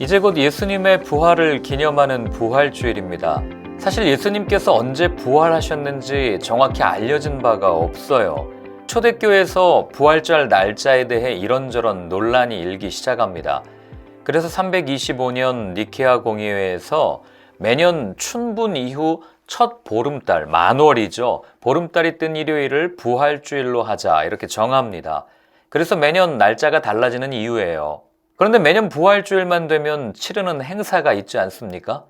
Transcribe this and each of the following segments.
이제 곧 예수님의 부활을 기념하는 부활주일입니다. 사실 예수님께서 언제 부활하셨는지 정확히 알려진 바가 없어요. 초대교회에서 부활절 날짜에 대해 이런저런 논란이 일기 시작합니다. 그래서 325년 니케아 공의회에서 매년 춘분 이후 첫 보름달, 만월이죠. 보름달이 뜬 일요일을 부활주일로 하자 이렇게 정합니다. 그래서 매년 날짜가 달라지는 이유예요. 그런데 매년 부활주일만 되면 치르는 행사가 있지 않습니까?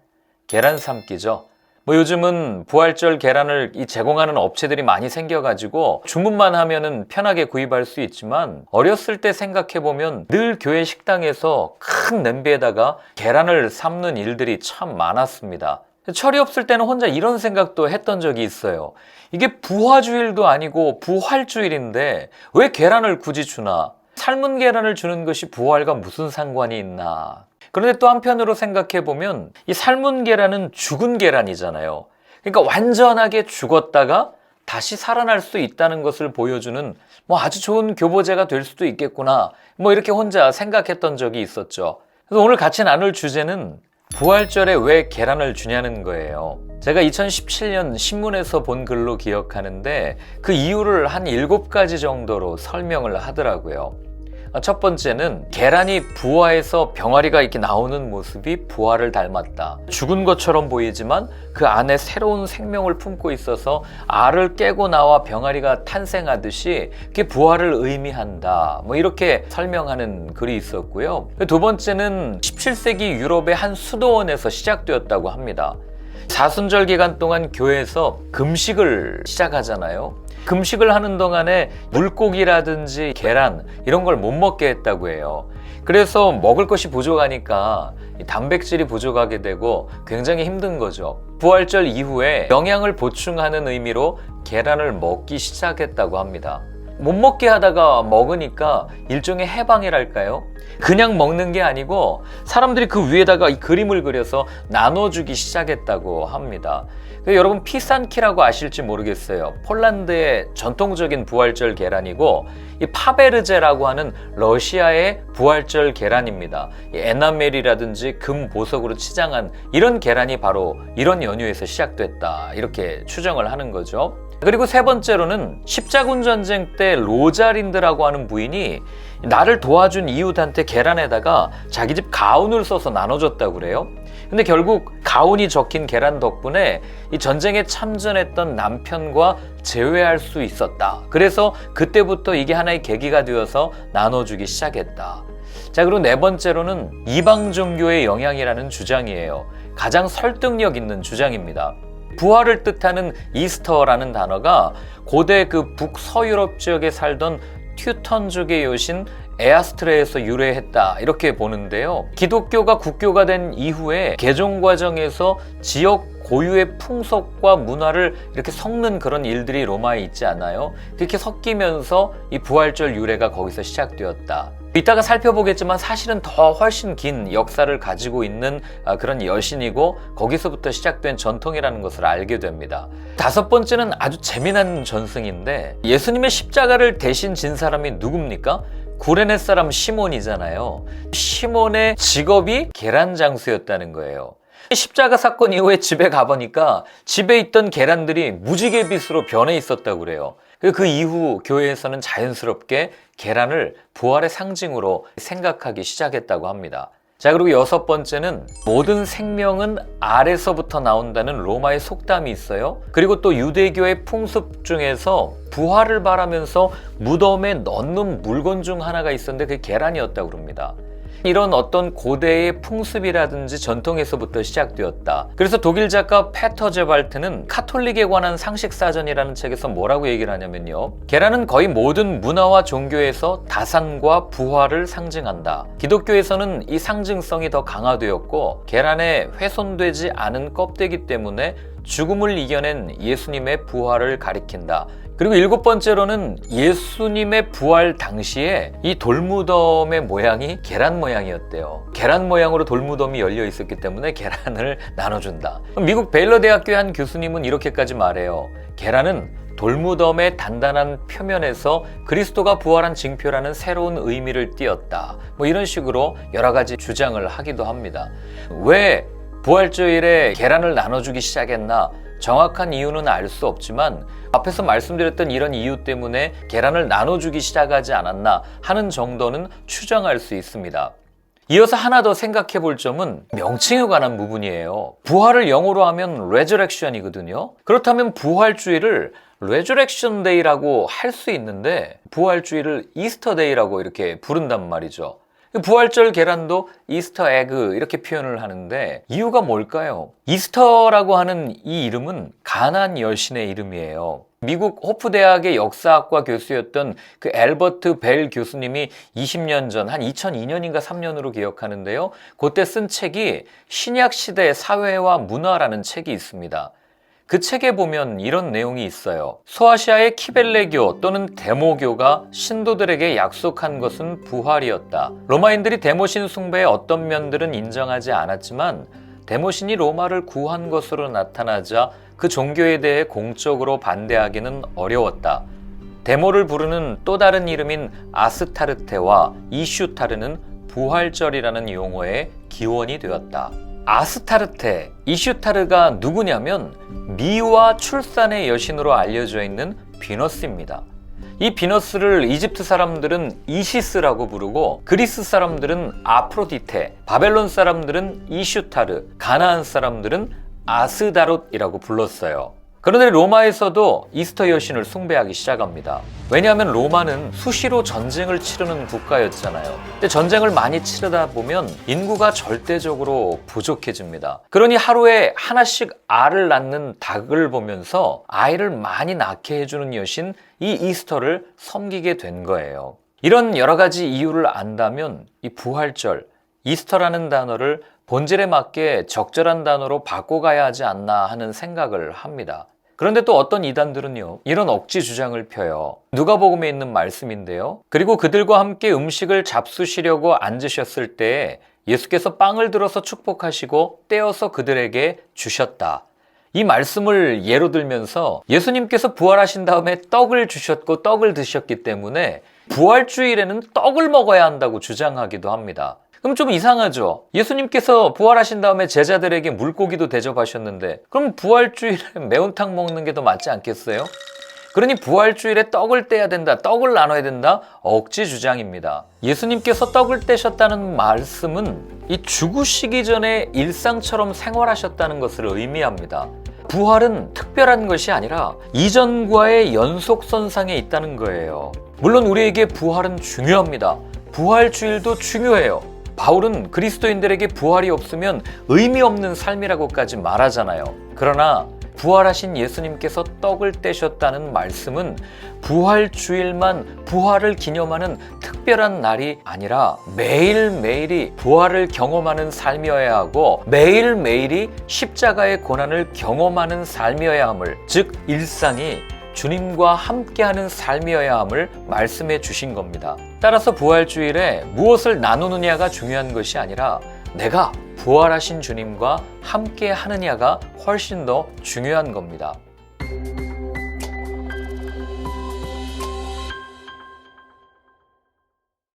계란 삶기죠. 요즘은 부활절 계란을 제공하는 업체들이 많이 생겨가지고 주문만 하면은 편하게 구입할 수 있지만 어렸을 때 생각해보면 늘 교회 식당에서 큰 냄비에다가 계란을 삶는 일들이 참 많았습니다. 철이 없을 때는 혼자 이런 생각도 했던 적이 있어요. 이게 부화주일도 아니고 부활주일인데 왜 계란을 굳이 주나? 삶은 계란을 주는 것이 부활과 무슨 상관이 있나? 그런데 또 한편으로 생각해보면 이 삶은 계란은 죽은 계란이잖아요. 그러니까 완전하게 죽었다가 다시 살아날 수 있다는 것을 보여주는 아주 좋은 교보제가 될 수도 있겠구나. 이렇게 혼자 생각했던 적이 있었죠. 그래서 오늘 같이 나눌 주제는 부활절에 왜 계란을 주냐는 거예요. 제가 2017년 신문에서 본 글로 기억하는데 그 이유를 한 7가지 정도로 설명을 하더라고요. 첫 번째는 계란이 부화해서 병아리가 이렇게 나오는 모습이 부활을 닮았다. 죽은 것처럼 보이지만 그 안에 새로운 생명을 품고 있어서 알을 깨고 나와 병아리가 탄생하듯이 그게 부활을 의미한다. 이렇게 설명하는 글이 있었고요. 두 번째는 17세기 유럽의 한 수도원에서 시작되었다고 합니다. 사순절 기간 동안 교회에서 금식을 시작하잖아요. 금식을 하는 동안에 물고기라든지 계란 이런 걸 못 먹게 했다고 해요. 그래서 먹을 것이 부족하니까 단백질이 부족하게 되고 굉장히 힘든 거죠. 부활절 이후에 영양을 보충하는 의미로 계란을 먹기 시작했다고 합니다. 못 먹게 하다가 먹으니까 일종의 해방이랄까요? 그냥 먹는 게 아니고 사람들이 그 위에다가 이 그림을 그려서 나눠주기 시작했다고 합니다. 여러분 피산키라고 아실지 모르겠어요. 폴란드의 전통적인 부활절 계란이고 이 파베르제라고 하는 러시아의 부활절 계란입니다. 이 에나멜이라든지 금 보석으로 치장한 이런 계란이 바로 이런 연유에서 시작됐다 이렇게 추정을 하는 거죠. 그리고 세 번째로는 십자군 전쟁 때 로자린드라고 하는 부인이 나를 도와준 이웃한테 계란에다가 자기 집 가운을 써서 나눠줬다고 그래요. 근데 결국 가운이 적힌 계란 덕분에 이 전쟁에 참전했던 남편과 재회할 수 있었다. 그래서 그때부터 이게 하나의 계기가 되어서 나눠주기 시작했다. 자, 그리고 네 번째로는 이방 종교의 영향이라는 주장이에요. 가장 설득력 있는 주장입니다. 부활을 뜻하는 이스터라는 단어가 고대 그 북서유럽 지역에 살던 튜턴족의 여신 에아스트레에서 유래했다 이렇게 보는데요. 기독교가 국교가 된 이후에 개종 과정에서 지역 고유의 풍속과 문화를 이렇게 섞는 그런 일들이 로마에 있지 않아요? 그렇게 섞이면서 이 부활절 유래가 거기서 시작되었다. 이따가 살펴보겠지만 사실은 더 훨씬 긴 역사를 가지고 있는 그런 여신이고 거기서부터 시작된 전통이라는 것을 알게 됩니다. 다섯 번째는 아주 재미난 전승인데 예수님의 십자가를 대신 진 사람이 누굽니까? 구레네 사람 시몬이잖아요. 시몬의 직업이 계란 장수였다는 거예요. 십자가 사건 이후에 집에 가보니까 집에 있던 계란들이 무지개빛으로 변해 있었다고 그래요. 그 이후 교회에서는 자연스럽게 계란을 부활의 상징으로 생각하기 시작했다고 합니다. 자, 그리고 여섯 번째는 모든 생명은 알에서부터 나온다는 로마의 속담이 있어요. 그리고 또 유대교의 풍습 중에서 부활을 바라면서 무덤에 넣는 물건 중 하나가 있었는데 그게 계란이었다고 그럽니다. 이런 어떤 고대의 풍습이라든지 전통에서부터 시작되었다. 그래서 독일 작가 페터 제발트는 카톨릭에 관한 상식사전이라는 책에서 뭐라고 얘기를 하냐면요. 계란은 거의 모든 문화와 종교에서 다산과 부활을 상징한다. 기독교에서는 이 상징성이 더 강화되었고 계란에 훼손되지 않은 껍데기 때문에 죽음을 이겨낸 예수님의 부활을 가리킨다. 그리고 일곱 번째로는 예수님의 부활 당시에 이 돌무덤의 모양이 계란 모양이었대요. 계란 모양으로 돌무덤이 열려 있었기 때문에 계란을 나눠준다. 미국 베일러 대학교의 한 교수님은 이렇게까지 말해요. 계란은 돌무덤의 단단한 표면에서 그리스도가 부활한 징표라는 새로운 의미를 띄었다. 이런 식으로 여러 가지 주장을 하기도 합니다. 왜 부활주일에 계란을 나눠주기 시작했나? 정확한 이유는 알 수 없지만 앞에서 말씀드렸던 이런 이유 때문에 계란을 나눠주기 시작하지 않았나 하는 정도는 추정할 수 있습니다. 이어서 하나 더 생각해 볼 점은 명칭에 관한 부분이에요. 부활을 영어로 하면 resurrection이거든요. 그렇다면 부활주일을 resurrection day라고 할 수 있는데 부활주일을 이스터 데이라고 이렇게 부른단 말이죠. 부활절 계란도 이스터 에그 이렇게 표현을 하는데 이유가 뭘까요? 이스터라고 하는 이 이름은 가나안 여신의 이름이에요. 미국 호프 대학의 역사학과 교수였던 그 앨버트 벨 교수님이 20년 전, 한 2002년인가 3년으로 기억하는데요. 그때 쓴 책이 신약 시대 사회와 문화라는 책이 있습니다. 그 책에 보면 이런 내용이 있어요. 소아시아의 키벨레교 또는 데모교가 신도들에게 약속한 것은 부활이었다. 로마인들이 데모신 숭배의 어떤 면들은 인정하지 않았지만 데모신이 로마를 구한 것으로 나타나자 그 종교에 대해 공적으로 반대하기는 어려웠다. 데모를 부르는 또 다른 이름인 아스타르테와 이슈타르는 부활절이라는 용어의 기원이 되었다. 아스타르테, 이슈타르가 누구냐면 미와 출산의 여신으로 알려져 있는 비너스입니다. 이 비너스를 이집트 사람들은 이시스라고 부르고 그리스 사람들은 아프로디테, 바벨론 사람들은 이슈타르, 가나안 사람들은 아스다롯이라고 불렀어요. 그런데 로마에서도 이스터 여신을 숭배하기 시작합니다. 왜냐하면 로마는 수시로 전쟁을 치르는 국가였잖아요. 근데 전쟁을 많이 치르다 보면 인구가 절대적으로 부족해집니다. 그러니 하루에 하나씩 알을 낳는 닭을 보면서 아이를 많이 낳게 해주는 여신 이 이스터를 섬기게 된 거예요. 이런 여러 가지 이유를 안다면 이 부활절, 이스터라는 단어를 본질에 맞게 적절한 단어로 바꿔가야 하지 않나 하는 생각을 합니다. 그런데 또 어떤 이단들은요, 이런 억지 주장을 펴요. 누가복음에 있는 말씀인데요. 그리고 그들과 함께 음식을 잡수시려고 앉으셨을 때 예수께서 빵을 들어서 축복하시고 떼어서 그들에게 주셨다. 이 말씀을 예로 들면서 예수님께서 부활하신 다음에 떡을 주셨고 떡을 드셨기 때문에 부활주일에는 떡을 먹어야 한다고 주장하기도 합니다. 그럼 좀 이상하죠? 예수님께서 부활하신 다음에 제자들에게 물고기도 대접하셨는데 그럼 부활주일에 매운탕 먹는 게 더 맞지 않겠어요? 그러니 부활주일에 떡을 떼야 된다, 떡을 나눠야 된다, 억지 주장입니다. 예수님께서 떡을 떼셨다는 말씀은 이 죽으시기 전에 일상처럼 생활하셨다는 것을 의미합니다. 부활은 특별한 것이 아니라 이전과의 연속선상에 있다는 거예요. 물론 우리에게 부활은 중요합니다. 부활주일도 중요해요. 바울은 그리스도인들에게 부활이 없으면 의미 없는 삶이라고까지 말하잖아요. 그러나 부활하신 예수님께서 떡을 떼셨다는 말씀은 부활주일만 부활을 기념하는 특별한 날이 아니라 매일매일이 부활을 경험하는 삶이어야 하고 매일매일이 십자가의 고난을 경험하는 삶이어야 함을, 즉 일상이 주님과 함께하는 삶이어야 함을 말씀해 주신 겁니다. 따라서 부활주일에 무엇을 나누느냐가 중요한 것이 아니라 내가 부활하신 주님과 함께 하느냐가 훨씬 더 중요한 겁니다.